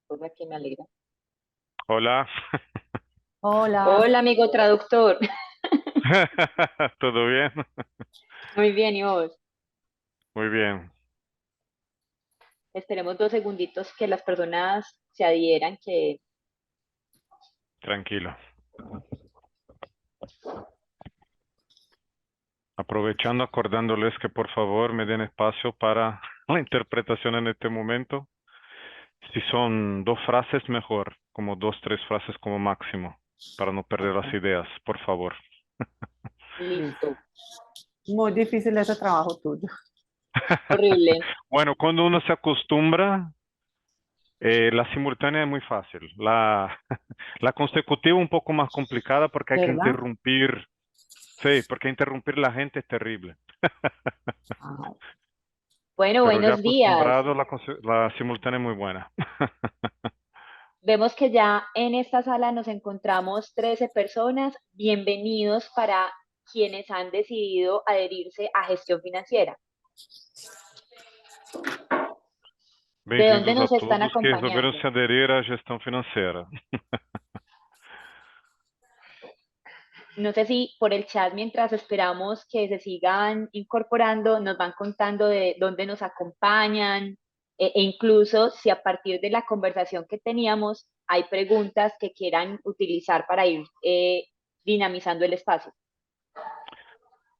Cosa que me alegra. Hola, Hola, Hola, amigo traductor. ¿todo bien? Muy bien, ¿y vos? Muy bien, Esperemos 2 segunditos que las personas se adhieran, que tranquilo. Aprovechando, acordándoles que por favor me den espacio para la interpretación en este momento. Si son dos frases, mejor, como dos, tres frases como máximo, para no perder las ok, ideas, por favor. listo. listo. Muy difícil ese trabajo tuyo. Horrible. Bueno, cuando uno se acostumbra, la simultánea es muy fácil. La consecutiva un poco más complicada porque hay que ¿Verdad? interrumpir. Sí, porque interrumpir la gente es terrible. Ah, Bueno, Pero ya buenos días. acostumbrado, la simultánea es muy buena. Vemos que ya en esta sala nos encontramos 13 personas. Bienvenidos para quienes han decidido adherirse a gestión financiera. ¿De dónde Bem-vindos a nos están todos que resolveram acompañando? se aderir à gestão financeira. No sé si por el chat, mientras esperamos que se sigan incorporando, nos van contando de dónde nos acompañan, e incluso si a partir de la conversación que teníamos hay preguntas que quieran utilizar para ir dinamizando el espacio.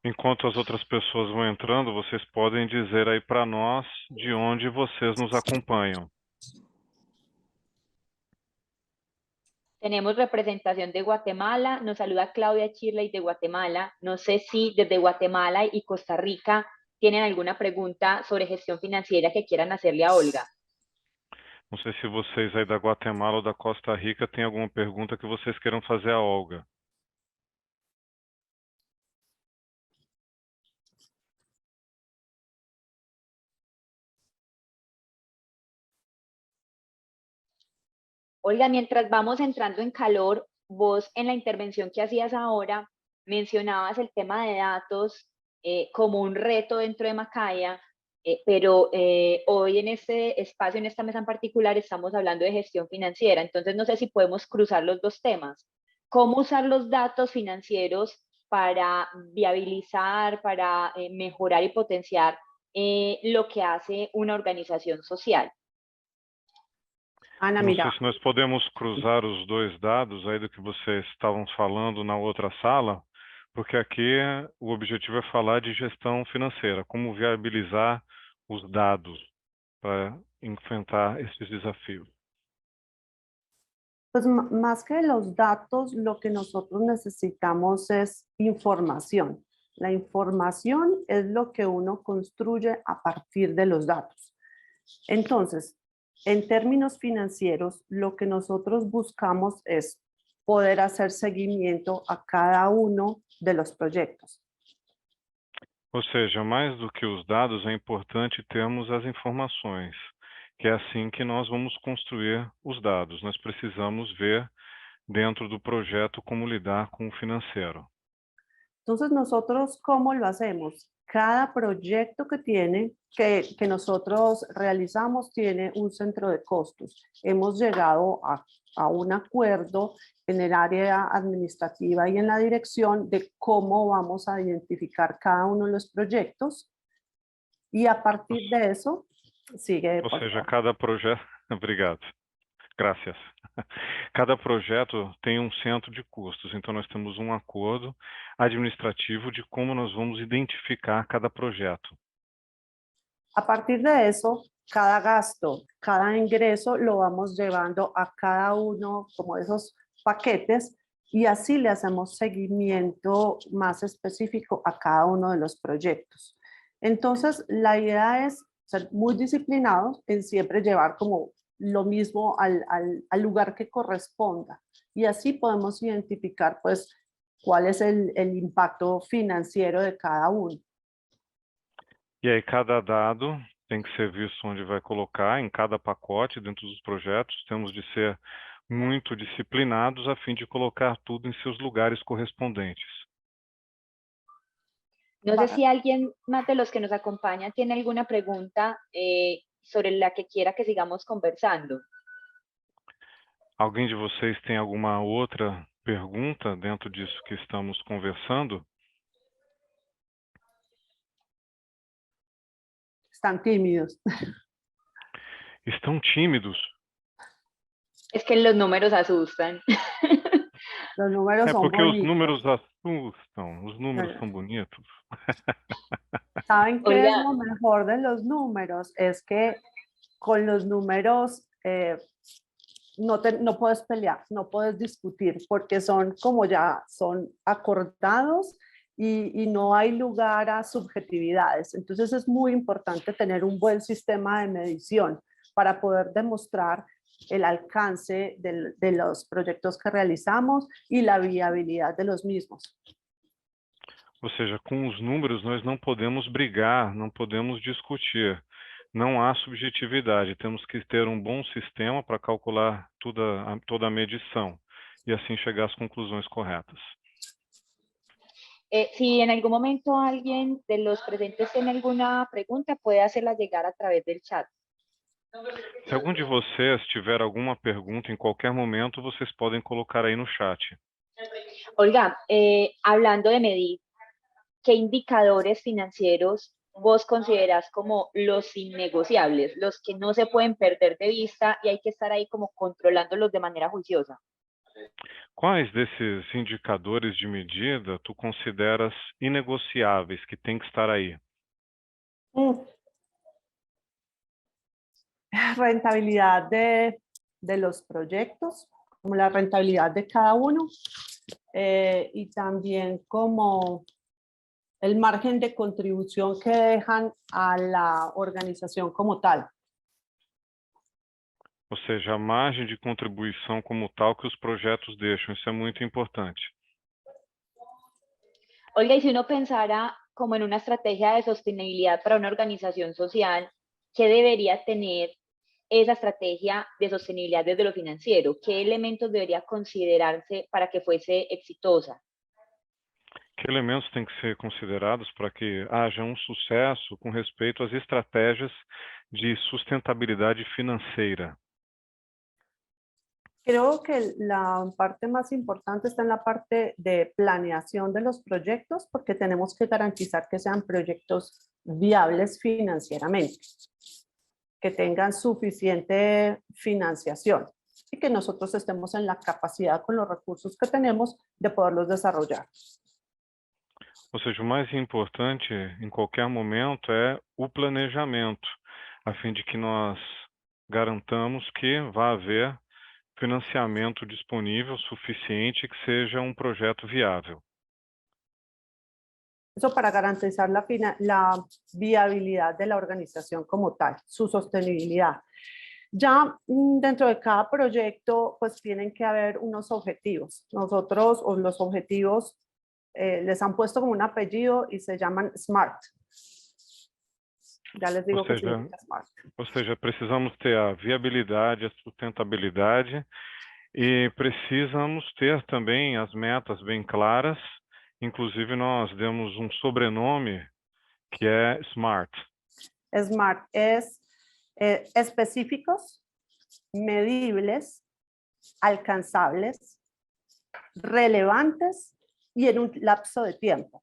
Enquanto as outras pessoas vão entrando, vocês podem dizer aí para nós de onde vocês nos acompanham. Tenemos representación de Guatemala, nos saluda Claudia Chirley de Guatemala. No sé si desde Guatemala y Costa Rica tienen alguna pregunta sobre gestión financiera que quieran hacerle a Olga. Não sei se vocês aí da Guatemala ou da Costa Rica têm alguma pergunta que vocês queiram fazer à Olga. Olga, mientras vamos entrando en calor, vos en la intervención que hacías ahora mencionabas el tema de datos como un reto dentro de Macaya, pero hoy en este espacio, en esta mesa en particular, estamos hablando de gestión financiera. Entonces, no sé si podemos cruzar los dos temas. ¿Cómo usar los datos financieros para viabilizar, para mejorar y potenciar lo que hace una organización social? Ana, Eu não sei mira, se nós podemos cruzar os dois dados aí do que vocês estavam falando na outra sala, porque aqui o objetivo é falar de gestão financeira, como viabilizar os dados para enfrentar esses desafios. pues más que los datos, lo que nosotros necesitamos es información. La información es lo que uno construye a partir de los datos. Entonces, en términos financieros, lo que nosotros buscamos es poder hacer seguimiento a cada uno de los proyectos. Ou seja, mais do que os dados, é importante termos as informações, que é assim que nós vamos construir os dados. Nós precisamos ver dentro do projeto como lidar com o financeiro. Entonces, nosotros, ¿cómo lo hacemos? Cada proyecto que nosotros realizamos tiene un centro de costos. Hemos llegado a un acuerdo en el área administrativa y en la dirección de cómo vamos a identificar cada uno de los proyectos y a partir de eso, sigue, Ou por seja, favor. cada projeto. Obrigado. Graças. Cada projeto tem um centro de custos, então nós temos um acordo administrativo de como nós vamos identificar cada projeto. A partir de eso, cada gasto, cada ingreso lo vamos llevando a cada uno como de esos paquetes y así le hacemos seguimiento más específico a cada uno de los proyectos. Entonces, la idea es ser muy disciplinados en siempre llevar como lo mismo al lugar que corresponda y así podemos identificar pues cuál es el impacto financiero de cada uno. E aí cada dado tem que ser visto onde vai colocar, em cada pacote, dentro dos projetos. Temos de ser muito disciplinados a fim de colocar tudo em seus lugares correspondentes. No sé si alguien más de los que nos acompaña tiene alguna pregunta sobre la que quiera que sigamos conversando. Alguém de vocês tem alguma outra pergunta dentro disso que estamos conversando? Están tímidos. Estão tímidos? Es que los números asustan. Los números É son porque os bonitos. números assustam, os números são bonitos. ¿Saben qué es Oiga, lo mejor de los números? Es que con los números no puedes pelear, no puedes discutir, porque son como ya son acordados y no hay lugar a subjetividades. Entonces es muy importante tener un buen sistema de medición para poder demostrar el alcance de los proyectos que realizamos y la viabilidad de los mismos. Ou seja, com os números nós não podemos brigar, não podemos discutir. Não há subjetividade, temos que ter um bom sistema para calcular toda a medição e assim chegar às conclusões corretas. Si en algún momento alguien de los presentes tiene alguna pregunta, puede hacerla llegar a través del chat. Se algum de vocês tiver alguma pergunta em qualquer momento, vocês podem colocar aí no chat. Olga, hablando de medir, ¿qué indicadores financieros vos consideras como los innegociables, los que no se pueden perder de vista y hay que estar ahí como controlándolos de manera juiciosa? Quais desses indicadores de medida tu consideras inegociáveis, que tem que estar aí? Rentabilidad de los proyectos, como la rentabilidad de cada uno, y también como el margen de contribución que dejan a la organización como tal. Ou seja, a margem de contribuição como tal que os projetos deixam, isso é muito importante. Olga, y si uno pensara como en una estrategia de sostenibilidad para una organización social, ¿qué debería tener esa estrategia de sostenibilidad desde lo financiero? ¿Qué elementos debería considerarse para que fuese exitosa? Que elementos têm que ser considerados para que haja um sucesso com respeito às estratégias de sustentabilidade financeira? Creo que la parte más importante está en la parte de planeación de los proyectos, porque tenemos que garantizar que sean proyectos viables financieramente, que tengan suficiente financiación y que nosotros estemos en la capacidad con los recursos que tenemos de poderlos desarrollar. Ou seja, o mais importante em qualquer momento é o planejamento, a fim de que nós garantamos que vai haver financiamento disponível suficiente que seja um projeto viável. Eso para garantizar la viabilidad de la organización como tal, su sostenibilidad. Ya dentro de cada proyecto, pues tienen que haber unos objetivos. Nosotros, o los objetivos, les han puesto como un apellido y se llaman SMART. Ya les digo qué significa SMART. Ou seja, precisamos ter a viabilidade, a sustentabilidade e precisamos ter também as metas bem claras. Inclusive, nós demos um sobrenome que é SMART. SMART es específicos, medibles, alcanzables, relevantes y en un lapso de tiempo.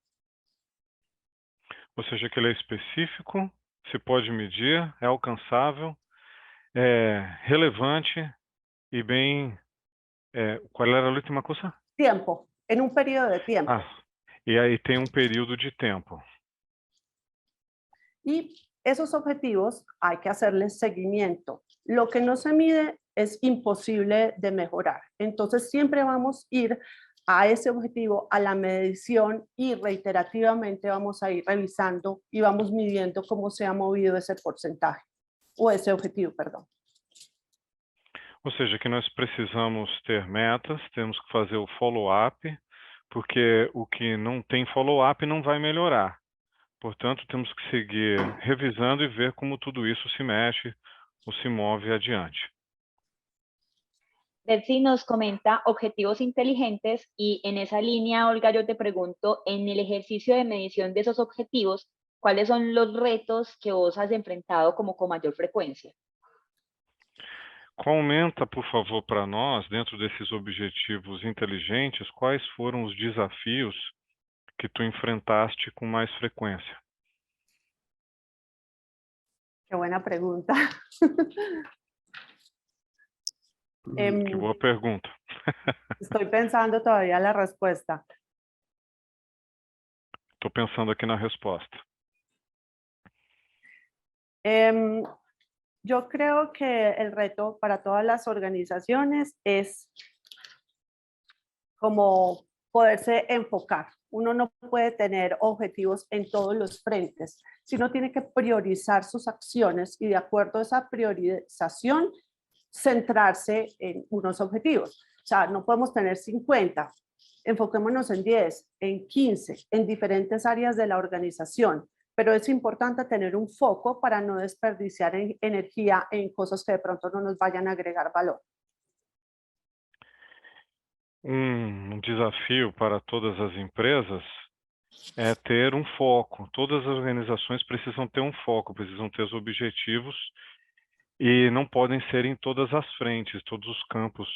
Ou seja, que ele é específico, se pode medir, é alcançável, é relevante e bem... qual era a última coisa? Tiempo, en un periodo de tiempo. E aí tem um período de tempo. Y esos objetivos hay que hacerles seguimiento. Lo que no se mide es imposible de mejorar. Entonces siempre vamos a ir a ese objetivo, a la medición y reiterativamente vamos a ir revisando y vamos midiendo cómo se ha movido ese porcentaje o ese objetivo, perdón. Ou seja, que nós precisamos ter metas, temos que fazer o follow-up, porque o que não tem follow-up não vai melhorar. Portanto, temos que seguir revisando e ver como tudo isso se mexe ou se move adiante. Delcy nos comenta objetivos inteligentes y en esa línea, Olga, yo te pregunto, en el ejercicio de medición de esos objetivos, ¿cuáles son los retos que vos has enfrentado como con mayor frecuencia? Comenta, por favor, para nós, dentro desses objetivos inteligentes, quais foram os desafios que tu enfrentaste com mais frequência? Qué buena pregunta. Que boa pergunta. Estoy pensando todavía la respuesta. Estou pensando aqui na resposta. Yo creo que el reto para todas las organizaciones es como poderse enfocar. Uno no puede tener objetivos en todos los frentes, sino tiene que priorizar sus acciones y de acuerdo a esa priorización, centrarse en unos objetivos. O sea, no podemos tener 50, enfoquémonos en 10, en 15, en diferentes áreas de la organización, pero es importante tener un foco para no desperdiciar energía en cosas que de pronto no nos vayan a agregar valor. Desafio para todas as empresas é ter um foco. Todas as organizações precisam ter um foco, precisam ter os objetivos e não podem ser em todas as frentes, todos os campos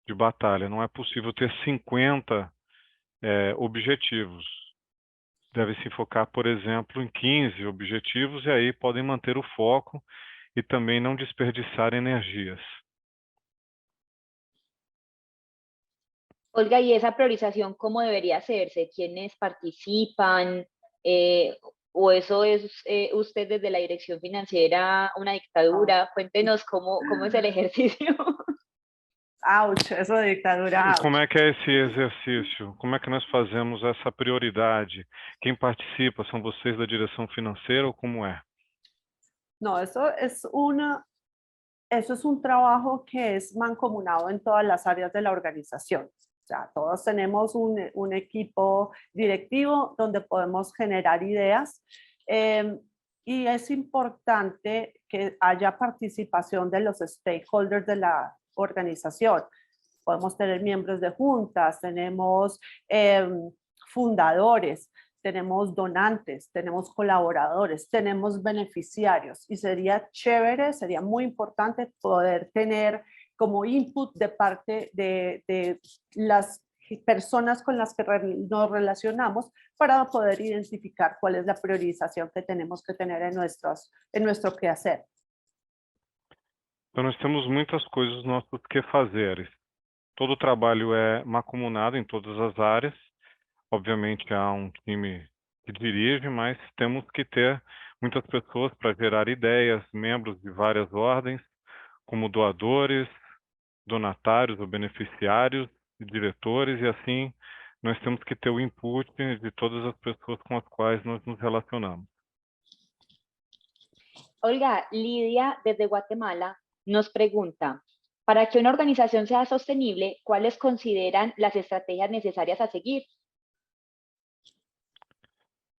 de batalha. Não é possível ter 50 objetivos. Deve se focar, por exemplo, em 15 objetivos e aí podem manter o foco e também não desperdiçar energias. Olga, ¿y esa priorización cómo debería hacerse? ¿Quiénes participan? ¿O eso es usted desde la dirección financiera una dictadura? Cuéntenos cómo es el ejercicio. Ouch, eso de dictadura. E como é que é esse exercício? Como é que nós fazemos essa prioridade? Quem participa? São vocês da direção financeira ou como é? No, eso es un trabajo que es mancomunado en todas las áreas de la organización. O sea, todos tenemos un equipo directivo donde podemos generar ideas y es importante que haya participación de los stakeholders de la organización. Podemos tener miembros de juntas, tenemos fundadores, tenemos donantes, tenemos colaboradores, tenemos beneficiarios y sería chévere, sería muy importante poder tener como input de parte de las personas con las que nos relacionamos para poder identificar cuál es la priorización que tenemos que tener en nuestro quehacer. Então, nós temos muitas coisas nossos quefazeres. Todo o trabalho é mancomunado em todas as áreas. Obviamente, há um time que dirige, mas temos que ter muitas pessoas para gerar ideias, membros de várias ordens, como doadores, donatários ou beneficiários, diretores, e assim nós temos que ter o input de todas as pessoas com as quais nós nos relacionamos. Olga, Lidia desde Guatemala nos pregunta, para que una organización sea sostenible, ¿cuáles consideran las estrategias necesarias a seguir?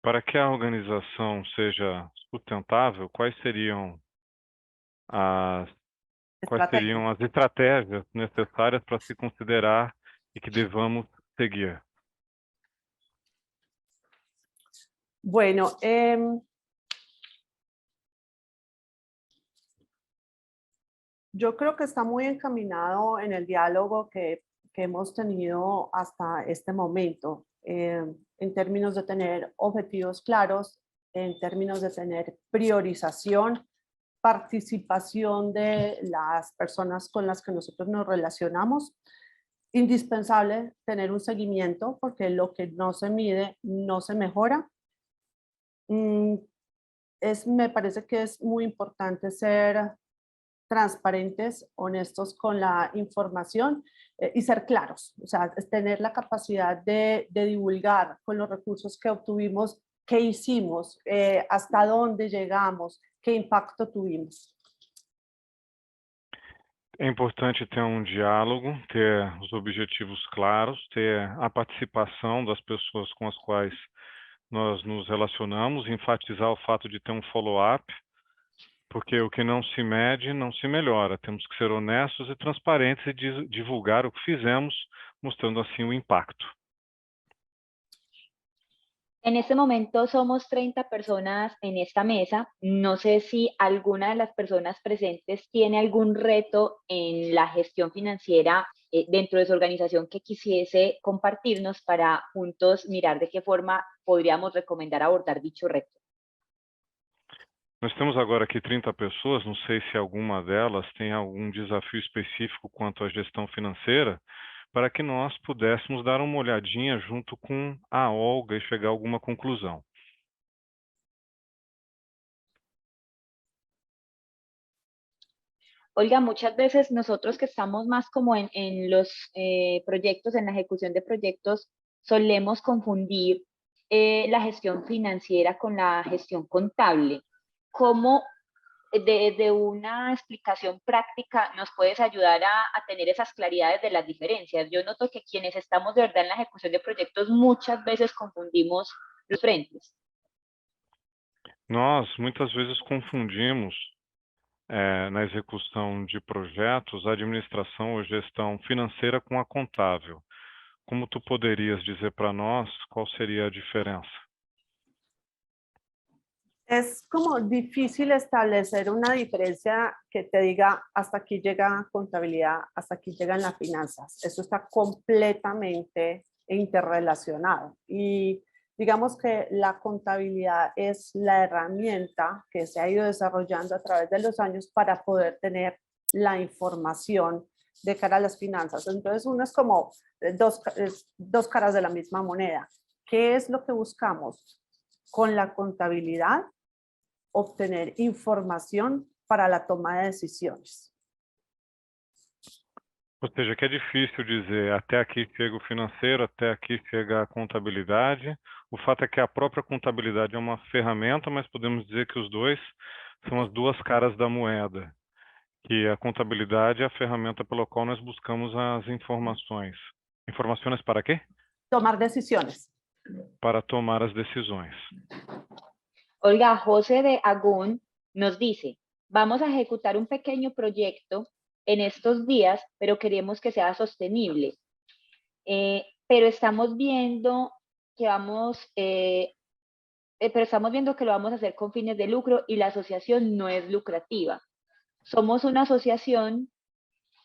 Para que a organização seja sustentável, quais seriam as estratégias necessárias para se considerar e que devamos seguir? Bueno, yo creo que está muy encaminado en el diálogo que hemos tenido hasta este momento, en términos de tener objetivos claros, en términos de tener priorización, participación de las personas con las que nosotros nos relacionamos. Indispensable tener un seguimiento porque lo que no se mide no se mejora. Me parece que es muy importante ser transparentes, honestos con la información y ser claros, o sea, es tener la capacidad de divulgar con los recursos que obtuvimos, qué hicimos, hasta dónde llegamos, qué impacto tuvimos. É importante ter um diálogo, ter os objetivos claros, ter a participação das pessoas com as quais nós nos relacionamos, enfatizar o fato de ter um follow-up, porque o que não se mede não se melhora. Temos que ser honestos e transparentes e divulgar o que fizemos, mostrando assim o impacto. En este momento somos 30 personas en esta mesa. No sé si alguna de las personas presentes tiene algún reto en la gestión financiera dentro de su organización que quisiese compartirnos para juntos mirar de qué forma podríamos recomendar abordar dicho reto. Nós temos agora aqui 30 pessoas, não sei se alguma delas tem algum desafio específico quanto à gestão financeira, para que nós pudéssemos dar uma olhadinha junto com a Olga e chegar a alguma conclusão. Olga, muchas veces nosotros que estamos más como en los proyectos, en la ejecución de proyectos, solemos confundir la gestión financiera con la gestión contable. ¿Cómo de una explicación práctica nos puedes ayudar a tener esas claridades de las diferencias? Yo noto que quienes estamos de verdad en la ejecución de proyectos muchas veces confundimos los frentes. Nós, muitas vezes, confundimos, na execução de projetos, a administração ou gestão financeira com a contável. Como tu poderias dizer para nós qual seria a diferença? Es como difícil establecer una diferencia que te diga hasta aquí llega contabilidad, hasta aquí llegan las finanzas. Eso está completamente interrelacionado. Y digamos que la contabilidad es la herramienta que se ha ido desarrollando a través de los años para poder tener la información de cara a las finanzas. Entonces uno es como dos caras de la misma moneda. ¿Qué es lo que buscamos? Con la contabilidad, obtener información para la toma de decisiones. Ou seja, que é difícil dizer até aqui chega o financeiro, até aqui chega a contabilidade. O fato é que a própria contabilidade é uma ferramenta, mas podemos dizer que os dois são as duas caras da moeda. Que a contabilidade é a ferramenta pela qual nós buscamos as informações. Informações para quê? Tomar decisiones. Para tomar as decisões. Olga, José de Agún nos dice, vamos a ejecutar un pequeño proyecto en estos días, pero queremos que sea sostenible. Pero estamos viendo que lo vamos a hacer con fines de lucro y la asociación no es lucrativa. Somos una asociación,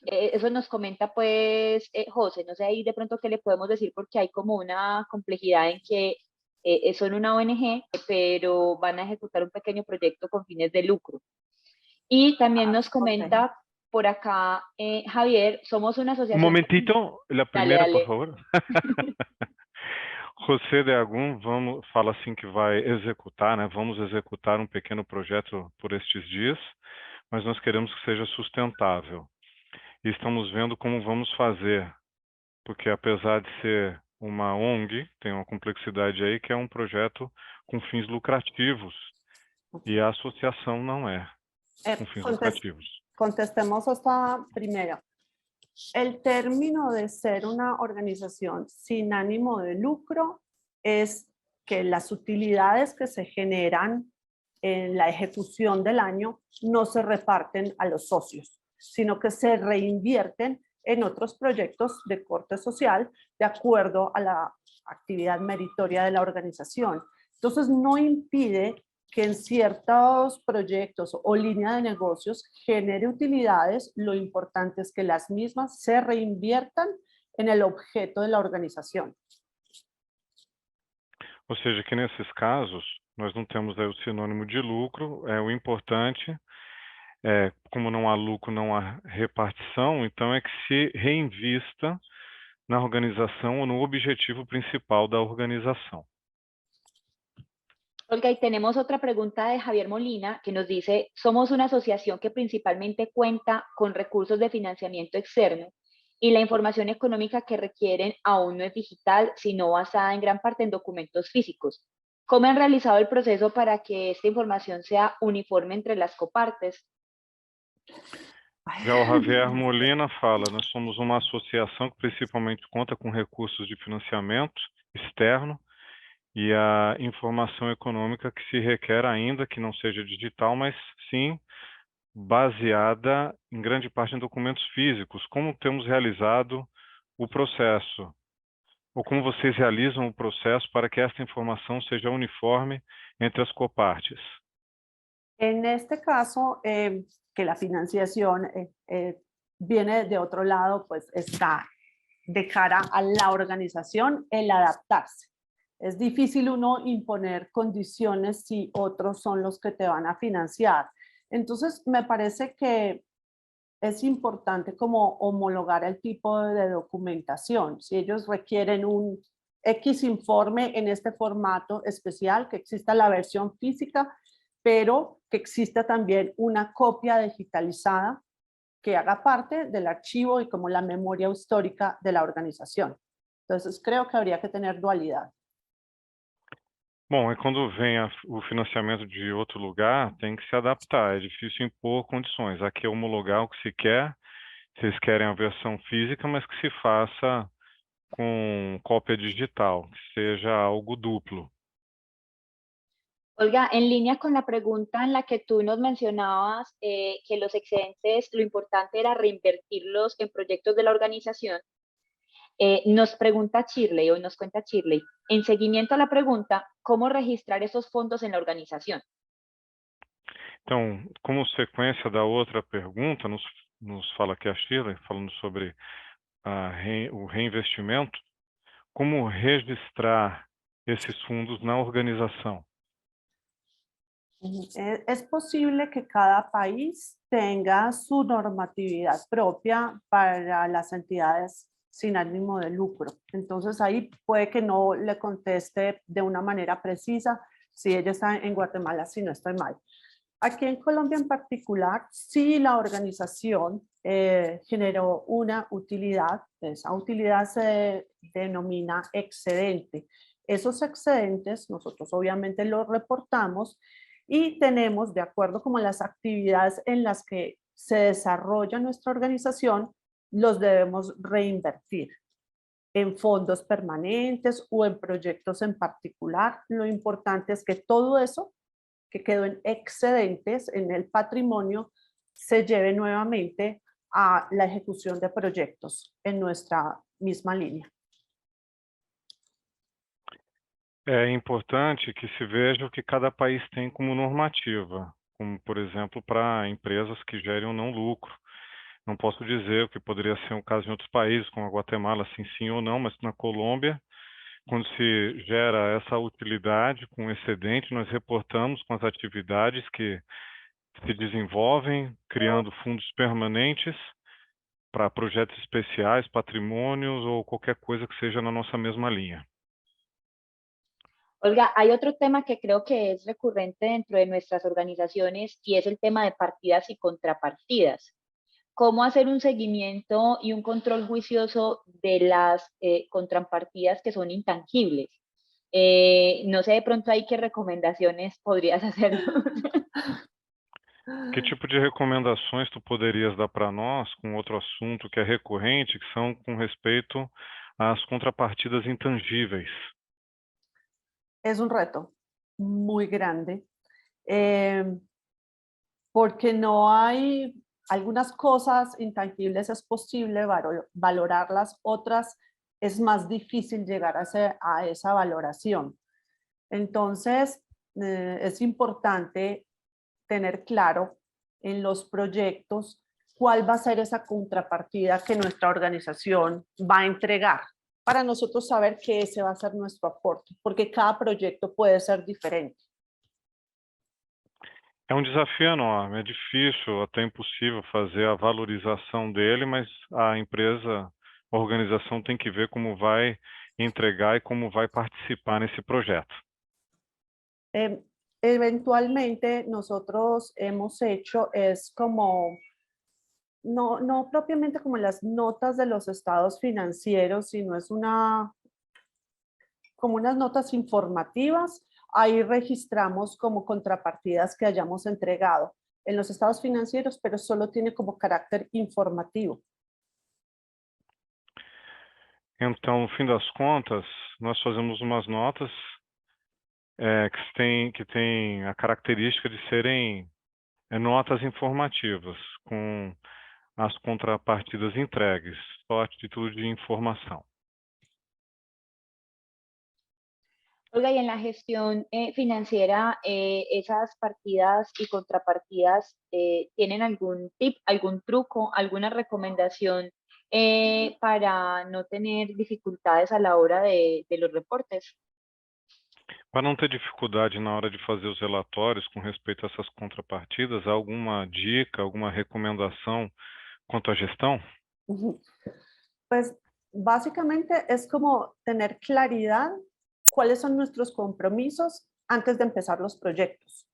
eso nos comenta pues José, no sé ahí de pronto qué le podemos decir porque hay como una complejidad en que son una ONG, pero van a ejecutar un pequeño proyecto con fines de lucro. Y también nos comenta por acá, Javier, somos una asociación... Un momentito, la primera, Dale. por favor. José de Agum fala assim que vai executar, né? Vamos executar um pequeno projeto por estes dias, mas nós queremos que seja sustentável. E estamos vendo como vamos fazer, porque apesar de ser uma ONG, tem uma complexidade aí que é um projeto com fins lucrativos, e a associação não é com fins lucrativos. Contestemos esta primero. El término de ser una organización sin ánimo de lucro es que las utilidades que se generan en la ejecución del año no se reparten a los socios, sino que se reinvierten en otros proyectos de corte social de acuerdo a la actividad meritoria de la organización. Entonces no impide que en ciertos proyectos o línea de negocios genere utilidades, lo importante es que las mismas se reinviertan en el objeto de la organización. Ou seja, que nesses casos, nós não temos aí o sinônimo de lucro, o importante, como não há lucro, não há repartição, então é que se reinvista na organização ou no objetivo principal da organização. Olga, y tenemos otra pregunta de Javier Molina que nos dice, somos una asociación que principalmente cuenta con recursos de financiamiento externo y la información económica que requieren aún no es digital, sino basada en gran parte en documentos físicos. ¿Cómo han realizado el proceso para que esta información sea uniforme entre las copartes? Já o Javier Molina fala, nós somos uma associação que principalmente conta com recursos de financiamento externo e a informação econômica que se requer ainda que não seja digital, mas sim baseada em grande parte em documentos físicos. Como temos realizado o processo? ou como vocês realizam o processo para que esta informação seja uniforme entre as copartes? En este caso, que la financiación viene de otro lado, pues está de cara a la organización el adaptarse. Es difícil uno imponer condiciones si otros son los que te van a financiar. Entonces, me parece que es importante como homologar el tipo de documentación. Si ellos requieren un X informe en este formato especial, que exista la versión física, pero que exista también una copia digitalizada que haga parte del archivo y como la memoria histórica de la organización. Entonces, creo que habría que tener dualidad. Bom, e quando vem o financiamento de outro lugar, tem que se adaptar, é difícil impor condições. Aqui é homologar o que se quer, vocês querem a versão física, mas que se faça com cópia digital, que seja algo duplo. Olga, en línea con la pregunta en la que tú nos mencionabas que los excedentes, lo importante era reinvertirlos en proyectos de la organización, nos pregunta Shirley, o nos cuenta Shirley, en seguimiento a la pregunta, ¿cómo registrar esos fondos en la organización? Então, como sequência da outra pergunta, nos fala aqui a Shirley, falando sobre o reinvestimento, como registrar esses fundos na organização? Es posible que cada país tenga su normatividad propia para las entidades sin ánimo de lucro. Entonces ahí puede que no le conteste de una manera precisa si ella está en Guatemala, si no estoy mal. Aquí en Colombia en particular, si la organización generó una utilidad, esa utilidad se denomina excedente. Esos excedentes nosotros obviamente los reportamos y tenemos, de acuerdo con las actividades en las que se desarrolla nuestra organización, los debemos reinvertir en fondos permanentes o en proyectos en particular. Lo importante es que todo eso que quedó en excedentes en el patrimonio se lleve nuevamente a la ejecución de proyectos en nuestra misma línea. É importante que se veja o que cada país tem como normativa, como, por exemplo, para empresas que gerem ou não lucro. Não posso dizer o que poderia ser o caso em outros países, como a Guatemala, assim, sim ou não, mas na Colômbia, quando se gera essa utilidade com excedente, nós reportamos com as atividades que se desenvolvem, criando fundos permanentes para projetos especiais, patrimônios ou qualquer coisa que seja na nossa mesma linha. Olga, hay otro tema que creo que es recurrente dentro de nuestras organizaciones y es el tema de partidas y contrapartidas. ¿Cómo hacer un seguimiento y un control juicioso de las contrapartidas que son intangibles? No sé de pronto ahí qué recomendaciones podrías hacernos. Que tipo de recomendações tu poderias dar para nós com outro assunto que é recorrente, que são com respeito às contrapartidas intangíveis? Es un reto muy grande porque no hay algunas cosas intangibles, es posible valorarlas, otras es más difícil llegar a esa valoración. Entonces, es importante tener claro en los proyectos cuál va a ser esa contrapartida que nuestra organización va a entregar para nosotros saber que ese va a ser nuestro aporte, porque cada proyecto puede ser diferente. É um desafio enorme, é difícil, até impossível fazer a valorização dele, mas a empresa, a organização tem que ver como vai entregar e como vai participar nesse projeto. Eventualmente nosotros hemos hecho es como, no propiamente como las notas de los estados financieros, sino es como unas notas informativas. Ahí registramos como contrapartidas que hayamos entregado en los estados financieros, pero solo tiene como carácter informativo. Então, no fim das contas, nós fazemos umas notas que têm a característica de serem notas informativas, com as contrapartidas entregues, só a título de informação. Olga, y en la gestión financiera, esas partidas y contrapartidas, ¿tienen algún tip, algún truco, alguna recomendación para no tener dificultades a la hora de los reportes? Para não ter dificuldade na hora de fazer os relatórios com respeito a essas contrapartidas, há alguma dica, alguma recomendação quanto à gestão? Ujú. Pues básicamente es como tener claridad cuáles son nuestros compromisos antes de empezar los proyectos.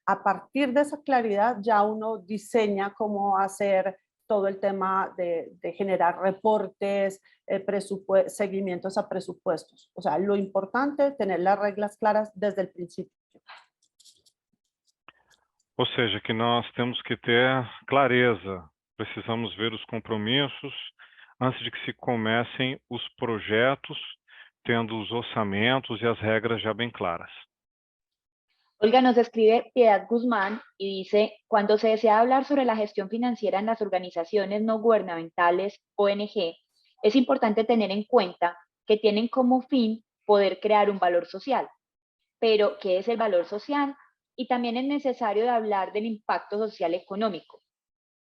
A partir de esa claridad ya uno diseña cómo hacer todo el tema de generar reportes, seguimientos a presupuestos. O sea, lo importante es tener las reglas claras desde el principio. Ou seja, que nós temos que ter clareza, precisamos ver os compromissos antes de que se comecem os projetos, tendo os orçamentos e as regras já bem claras. Olga, nos escribe Piedad Guzmán y dice, cuando se desea hablar sobre la gestión financiera en las organizaciones no gubernamentales, ONG, es importante tener en cuenta que tienen como fin poder crear un valor social. Pero, ¿qué es el valor social? Y también es necesario hablar del impacto social económico.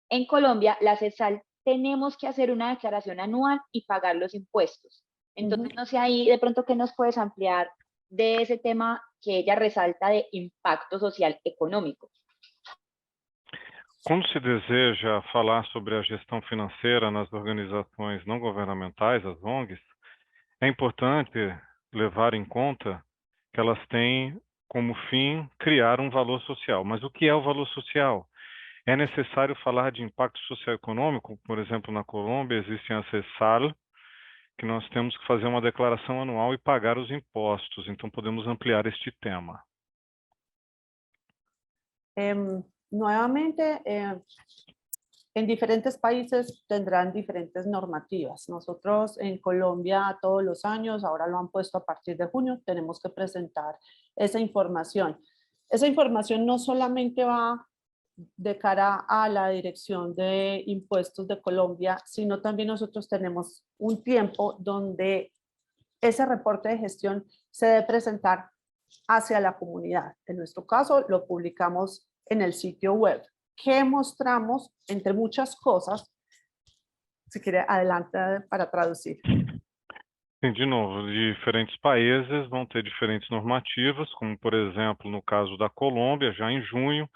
En Colombia, la CESAL tenemos que hacer una declaración anual y pagar los impuestos. Entonces, no sé ahí de pronto qué nos puedes ampliar de ese tema que ella resalta de impacto social económico. Quando se deseja falar sobre a gestão financeira nas organizações não governamentais, as ONGs, é importante levar em conta que elas têm como fim criar um valor social. Mas o que é o valor social? É necessário falar de impacto socioeconômico? Por exemplo, na Colômbia existe a CESAL, que nós temos que fazer uma declaração anual e pagar os impostos. Então, podemos ampliar este tema. Nuevamente, en diferentes países tendrán diferentes normativas. Nosotros en Colombia todos los años, ahora lo han puesto a partir de junio, tenemos que presentar esa información. Esa información no solamente va de cara a la Dirección de Impuestos de Colombia, sino también nosotros tenemos un tiempo donde ese reporte de gestión se debe presentar hacia la comunidad. En nuestro caso, lo publicamos en el sitio web, que mostramos, entre muchas cosas, si quiere, adelante para traducir. Sim, de novo, diferentes países vão ter diferentes normativas, como, por exemplo, no caso da Colômbia, já em junho,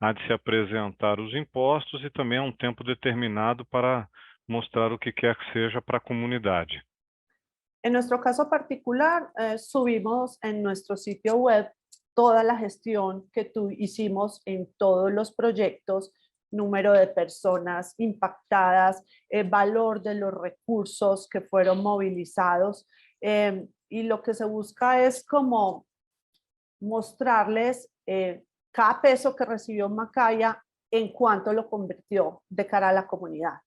há de se apresentar os impostos e também há um tempo determinado para mostrar o que quer que seja para a comunidade. En nuestro caso particular, subimos en nuestro sitio web toda la gestión que hicimos en todos los proyectos, número de personas impactadas, valor de los recursos que fueron movilizados, y lo que se busca es como mostrarles cada peso que recibió Macaya en cuánto lo convirtió de cara a la comunidad.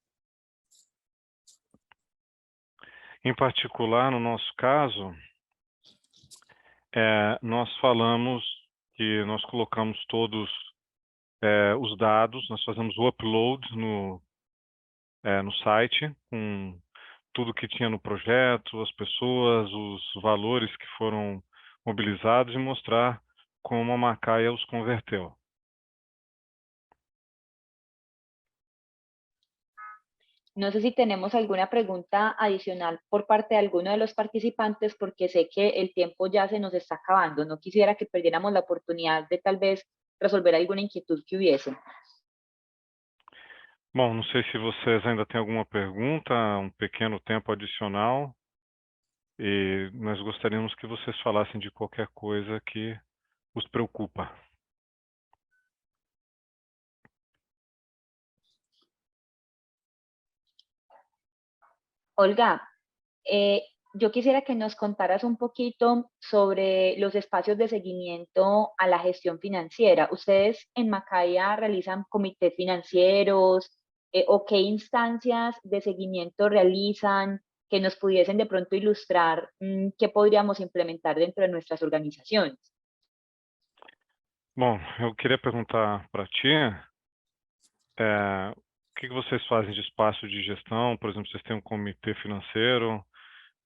Em particular, no nosso caso, nós falamos que nós colocamos todos os dados, nós fazemos o upload no site, com tudo que tinha no projeto, as pessoas, os valores que foram mobilizados e mostrar como a Macaya os converteu. No sé si tenemos alguna pregunta adicional por parte de alguno de los participantes, porque sé que el tiempo ya se nos está acabando. No quisiera que perdiéramos la oportunidad de tal vez resolver alguna inquietud que hubiese. Bom, não sei se vocês ainda têm alguma pergunta, um pequeno tempo adicional, e nós gostaríamos que vocês falassem de qualquer coisa que os preocupa. Olga, yo quisiera que nos contaras un poquito sobre los espacios de seguimiento a la gestión financiera. ¿Ustedes en Macaya realizan comités financieros o qué instancias de seguimiento realizan que nos pudiesen de pronto ilustrar qué podríamos implementar dentro de nuestras organizaciones? Bom, eu queria perguntar para ti, o que vocês fazem de espaço de gestão? Por exemplo, vocês têm um comitê financeiro?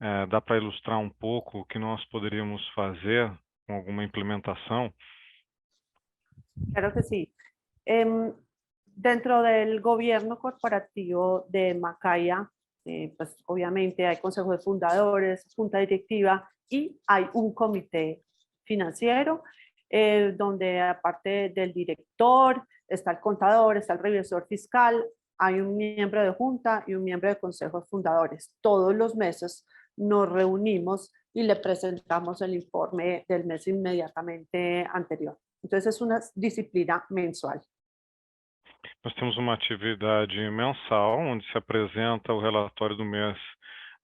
dá para ilustrar um pouco o que nós poderíamos fazer com alguma implementação? Claro que sí. Dentro del gobierno corporativo de Macaya, pues obviamente hay consejo de fundadores, junta directiva y hay un comité financiero donde aparte del director está el contador, está el revisor fiscal, hay un miembro de junta y un miembro de consejo de fundadores. Todos los meses nos reunimos y le presentamos el informe del mes inmediatamente anterior. Entonces es una disciplina mensual. Nós temos uma atividade mensal, onde se apresenta o relatório do mês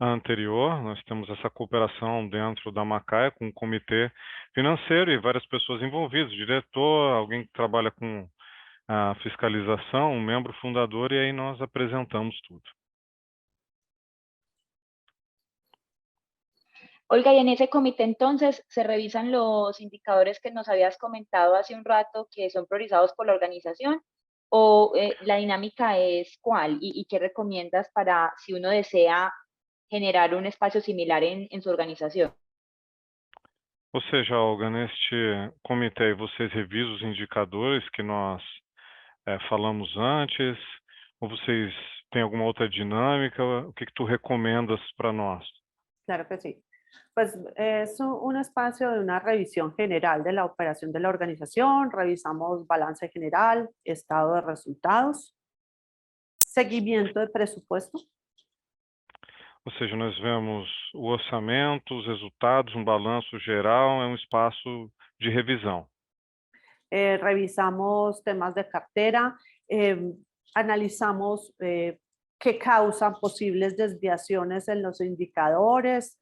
anterior. Nós temos essa cooperação dentro da Macaia com o comitê financeiro e várias pessoas envolvidas, diretor, alguém que trabalha com a fiscalização, um membro fundador, e aí nós apresentamos tudo. Olga, y en ese comité entonces se revisan los indicadores que nos habías comentado hace un rato que son priorizados por la organización, o la dinámica es cuál, y qué recomiendas para si uno desea generar un espacio similar en su organización. Ou seja, Olga, neste comitê vocês revisam os indicadores que nós falamos antes, ou vocês têm alguma outra dinâmica? O que tu recomendas para nós? Claro que sí. Pues es un espacio de una revisión general de la operación de la organización, revisamos balance general, estado de resultados, seguimiento de presupuesto. Ou seja, nós vemos o orçamento, os resultados, um balanço geral, é um espaço de revisão. Revisamos temas de cartera, analizamos qué causan posibles desviaciones en los indicadores.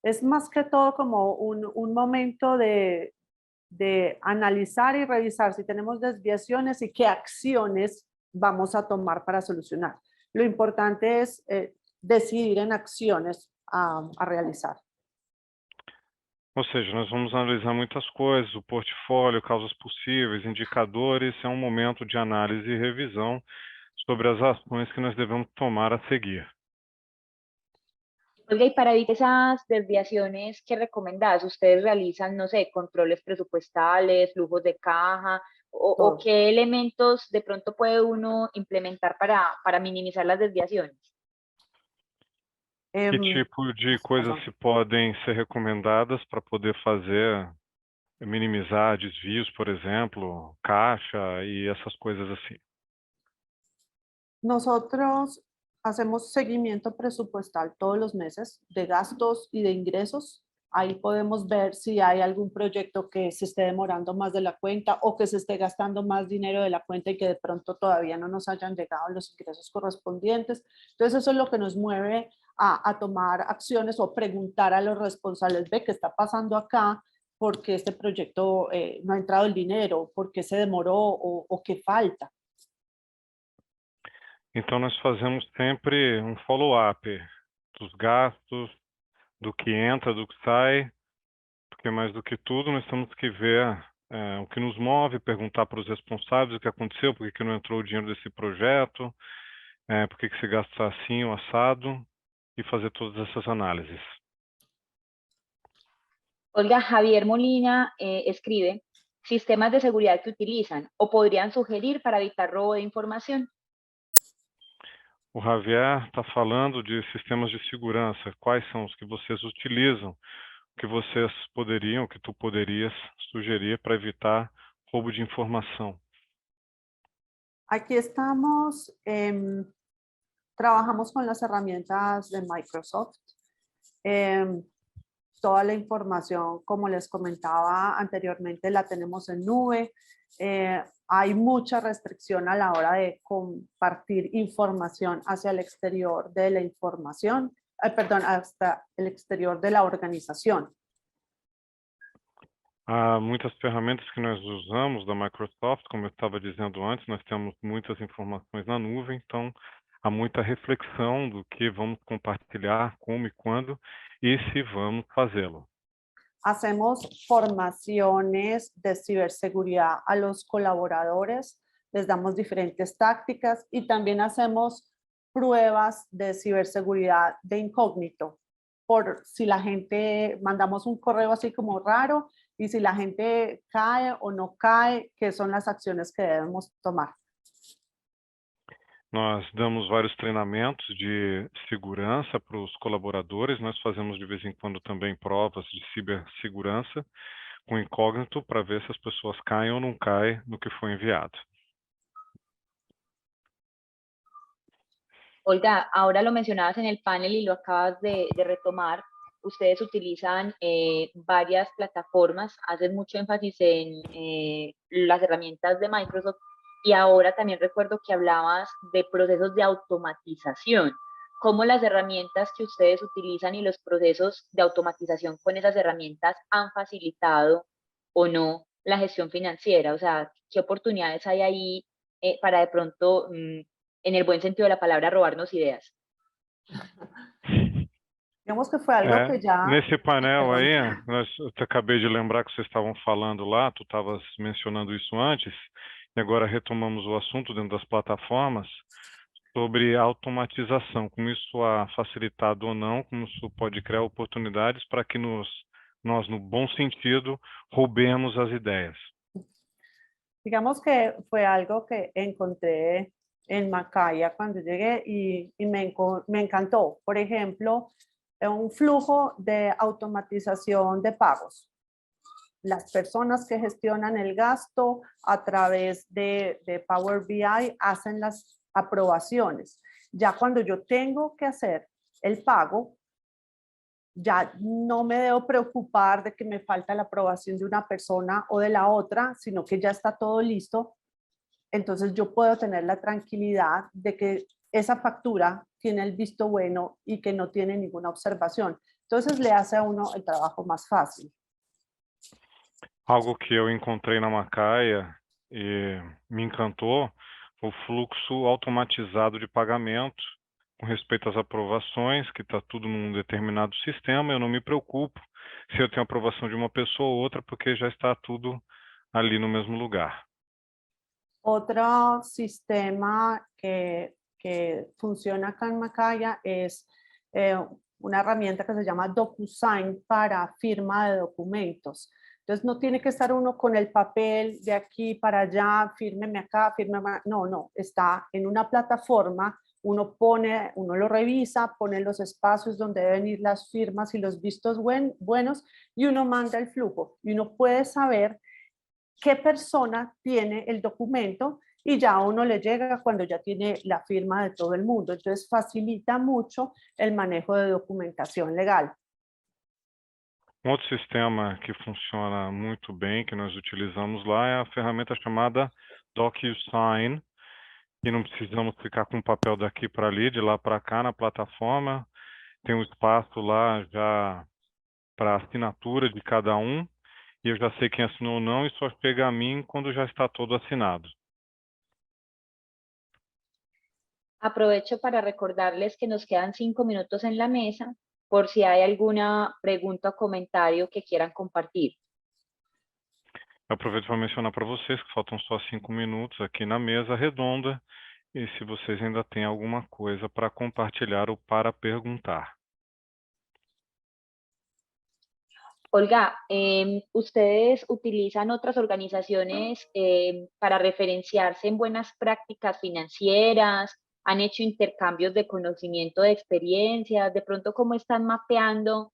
Es más que todo como un momento de analizar y revisar si tenemos desviaciones y qué acciones vamos a tomar para solucionar. Lo importante es decidir en acciones a realizar. Ou seja, nós vamos analisar muitas coisas, o portfólio, causas possíveis, indicadores, é um momento de análise e revisão sobre as ações que nós devemos tomar a seguir. Olga, y para evitar esas desviaciones, ¿qué recomendás? ¿Ustedes realizan, no sé, controles presupuestales, flujos de caja, o qué elementos de pronto puede uno implementar para minimizar las desviaciones? Que tipo de coisas se podem ser recomendadas para poder fazer, minimizar desvios, por exemplo, caixa e essas coisas assim? Nosotros hacemos seguimiento presupuestal todos los meses de gastos y de ingresos. Ahí podemos ver si hay algún proyecto que se esté demorando más de la cuenta o que se esté gastando más dinero de la cuenta y que de pronto todavía no nos hayan llegado los ingresos correspondientes. Entonces eso es lo que nos mueve a tomar acciones o preguntar a los responsables, ve qué está pasando acá, por qué este proyecto no ha entrado el dinero, por qué se demoró o qué falta. Então, nós fazemos sempre um follow-up dos gastos, do que entra, do que sai, porque mais do que tudo nós temos que ver o que nos move, perguntar para os responsáveis o que aconteceu, por que não entrou o dinheiro desse projeto, por que se gasta assim ou assado, e fazer todas essas análises. Olga, Javier Molina escribe, sistemas de seguridad que utilizan o podrían sugerir para evitar robo de información. O Javier está falando de sistemas de segurança. Quais são os que vocês utilizam? O que vocês poderiam, o que tu poderias sugerir para evitar roubo de informação? Aquí estamos, trabajamos con las herramientas de Microsoft. Toda la información, como les comentaba anteriormente, la tenemos en nube. Hay mucha restricción a la hora de compartir información hacia el exterior de la información, hasta el exterior de la organización. Há muitas ferramentas que nós usamos da Microsoft, como eu estava dizendo antes, nós temos muitas informações na nuvem, então há muita reflexão do que vamos compartilhar, como e quando, e se vamos fazê-lo. Hacemos formaciones de ciberseguridad a los colaboradores, les damos diferentes tácticas y también hacemos pruebas de ciberseguridad de incógnito, por si la gente, mandamos un correo así como raro, y si la gente cae o no cae, qué son las acciones que debemos tomar. Nós damos vários treinamentos de segurança para os colaboradores. Nós fazemos de vez em quando também provas de cibersegurança com incógnito para ver se as pessoas caem ou não caem no que foi enviado. Olga, ahora lo mencionabas en el panel y lo acabas de retomar. Ustedes utilizan varias plataformas, hacen mucho énfasis en las herramientas de Microsoft, y ahora también recuerdo que hablabas de procesos de automatización. ¿Cómo las herramientas que ustedes utilizan y los procesos de automatización con esas herramientas han facilitado o no la gestión financiera? O sea, ¿qué oportunidades hay ahí para de pronto, en el buen sentido de la palabra, robarnos ideas? Digamos que fue algo que ya... Nesse painel Perdón. aí, eu te acabei de lembrar que vocês estavam falando lá, tu estavas mencionando isso antes, e agora retomamos o assunto dentro das plataformas sobre automatização, como isso ha facilitado ou não, como isso pode criar oportunidades para que nós, no bom sentido, roubemos as ideias. Digamos que fue algo que encontré en Macaya cuando llegué y me encantó. Por ejemplo, un flujo de automatización de pagos. Las personas que gestionan el gasto a través de Power BI hacen las aprobaciones. Ya cuando yo tengo que hacer el pago, ya no me debo preocupar de que me falta la aprobación de una persona o de la otra, sino que ya está todo listo. Entonces yo puedo tener la tranquilidad de que esa factura tiene el visto bueno y que no tiene ninguna observación. Entonces le hace a uno el trabajo más fácil. Algo que eu encontrei na Macaia e me encantou foi o fluxo automatizado de pagamento com respeito às aprovações, que está tudo num determinado sistema. Eu não me preocupo se eu tenho aprovação de uma pessoa ou outra, porque já está tudo ali no mesmo lugar. Otro sistema que funciona acá en Macaya es una herramienta que se llama DocuSign para firma de documentos. Entonces no tiene que estar uno con el papel de aquí para allá, fírmeme acá, fírmeme. No, está en una plataforma, uno lo revisa, pone los espacios donde deben ir las firmas y los vistos buenos, y uno manda el flujo, y uno puede saber qué persona tiene el documento, y ya a uno le llega cuando ya tiene la firma de todo el mundo. Entonces facilita mucho el manejo de documentación legal. Um outro sistema que funciona muito bem, que nós utilizamos lá, é a ferramenta chamada DocuSign, e não precisamos ficar com papel daqui para ali, de lá para cá na plataforma. Tem um espaço lá já para assinatura de cada um, e eu já sei quem assinou ou não, e só chega a mim quando já está todo assinado. Aprovecho para recordarles que nos quedan 5 minutos en la mesa, por si hay alguna pregunta o comentario que quieran compartir. Eu aproveito para mencionar para vocês que faltam só 5 minutos aqui na mesa redonda, e se vocês ainda têm alguma coisa para compartilhar ou para perguntar. Olga, ¿ustedes utilizan otras organizaciones para referenciarse en buenas prácticas financieras? ¿Han hecho intercambios de conocimiento, de experiencias? De pronto, ¿cómo están mapeando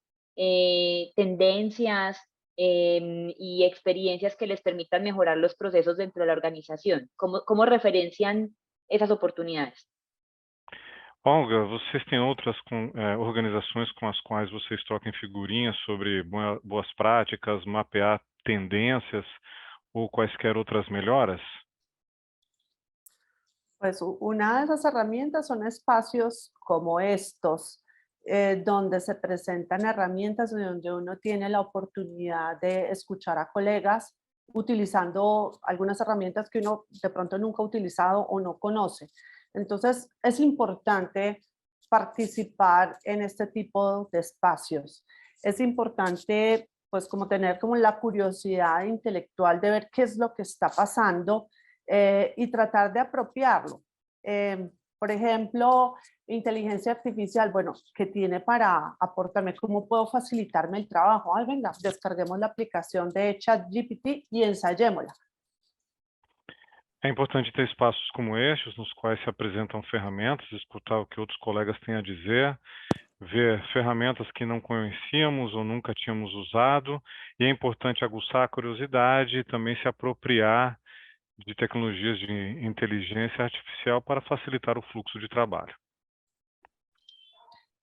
tendencias y experiencias que les permitan mejorar los procesos dentro de la organización? ¿Cómo referencian esas oportunidades? Olga, vocês têm outras organizações com as quais vocês trocam figurinhas sobre boas práticas, mapear tendências ou quaisquer outras melhoras? Pues una de esas herramientas son espacios como estos, donde se presentan herramientas donde uno tiene la oportunidad de escuchar a colegas utilizando algunas herramientas que uno de pronto nunca ha utilizado o no conoce. Entonces es importante participar en este tipo de espacios. Es importante pues como tener como la curiosidad intelectual de ver qué es lo que está pasando y tratar de apropiarlo. Por ejemplo, inteligencia artificial, bueno, ¿qué tiene para aportarme? ¿Cómo puedo facilitarme el trabajo? Ay, venga, descarguemos la aplicación de ChatGPT y ensayémosla. É importante ter espaços como estes, nos quais se apresentam ferramentas, escutar o que outros colegas têm a dizer, ver ferramentas que não conhecíamos ou nunca tínhamos usado, e é importante aguçar a curiosidade e também se apropriar de tecnologias de inteligência artificial para facilitar o fluxo de trabalho.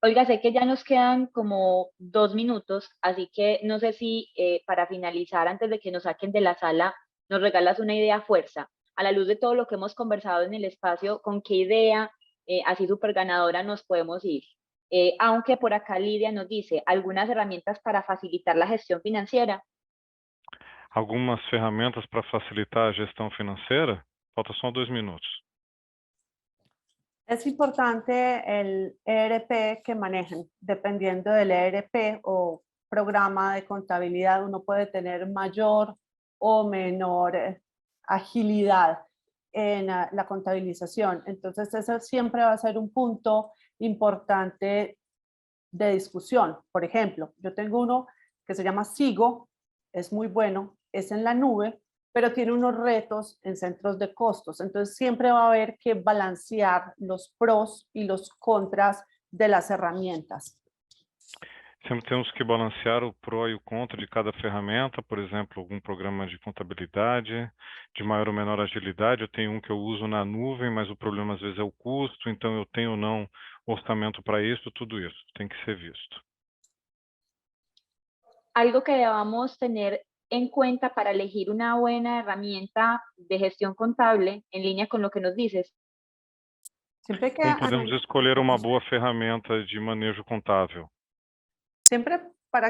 Olga, sé que ya nos quedan como 2 minutos, así que no sé si para finalizar, antes de que nos saquen de la sala, nos regalas una idea fuerza. A la luz de todo lo que hemos conversado en el espacio, ¿con qué idea así súper ganadora nos podemos ir? Aunque por acá Lidia nos dice algunas herramientas para facilitar la gestión financiera. Algumas ferramentas para facilitar a gestão financeira? Falta só 2 minutos. Es importante el ERP que manejen. Dependiendo del ERP o programa de contabilidad, uno puede tener mayor o menor agilidad en la contabilización. Entonces, eso siempre va a ser un punto importante de discusión. Por ejemplo, yo tengo uno que se llama Sigo, es muy bueno, es en la nube, pero tiene unos retos en centros de costos. Entonces, siempre va a haber que balancear los pros y los contras de las herramientas. Sempre temos que balancear o pró e o contra de cada ferramenta, por exemplo, algum programa de contabilidade, de maior ou menor agilidade. Eu tenho um que eu uso na nuvem, mas o problema às vezes é o custo, então eu tenho ou não orçamento para isso, tudo isso tem que ser visto. Algo que debamos tener en cuenta para elegir una buena herramienta de gestión contable en línea con lo que nos dices. Siempre que Como podemos escolher uma boa ferramenta de manejo contábil? Siempre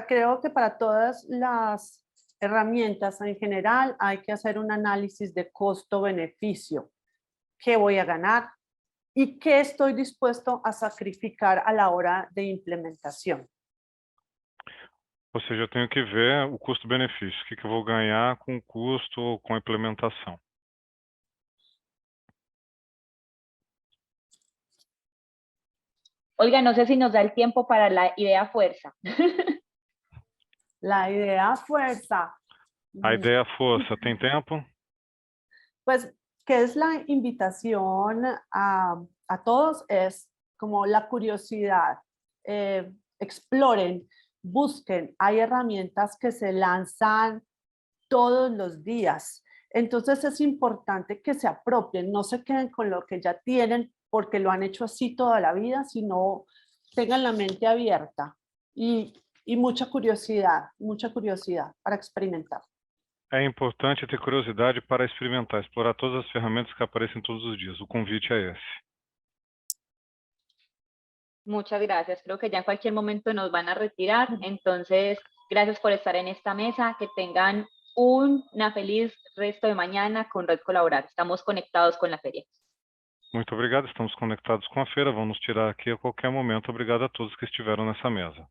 creo que para todas las herramientas en general hay que hacer un análisis de costo-beneficio. ¿Qué voy a ganar? ¿Y qué estoy dispuesto a sacrificar a la hora de implementación? Ou seja, eu tenho que ver o custo-benefício, o que eu vou ganhar com o custo ou com a implementação. Olga, no sé si nos da el tiempo para la idea fuerza. La idea fuerza. A ideia força, tem tempo? Pues, ¿qué es la invitación a todos? Es como la curiosidad. Exploren, busquen. Hay herramientas que se lanzan todos los días. Entonces es importante que se apropien, no se queden con lo que ya tienen porque lo han hecho así toda la vida, sino tengan la mente abierta y mucha curiosidad para experimentar. É importante ter curiosidade para experimentar, explorar todas as ferramentas que aparecem todos os dias. O convite é esse. Muchas gracias. Creo que ya en cualquier momento nos van a retirar. Entonces, gracias por estar en esta mesa. Que tengan una feliz resto de mañana con Red Colaborar. Estamos conectados con la feria. Muito obrigado, estamos conectados com a feira. Vamos nos tirar aqui a qualquer momento. Obrigado a todos que estiveram nessa mesa.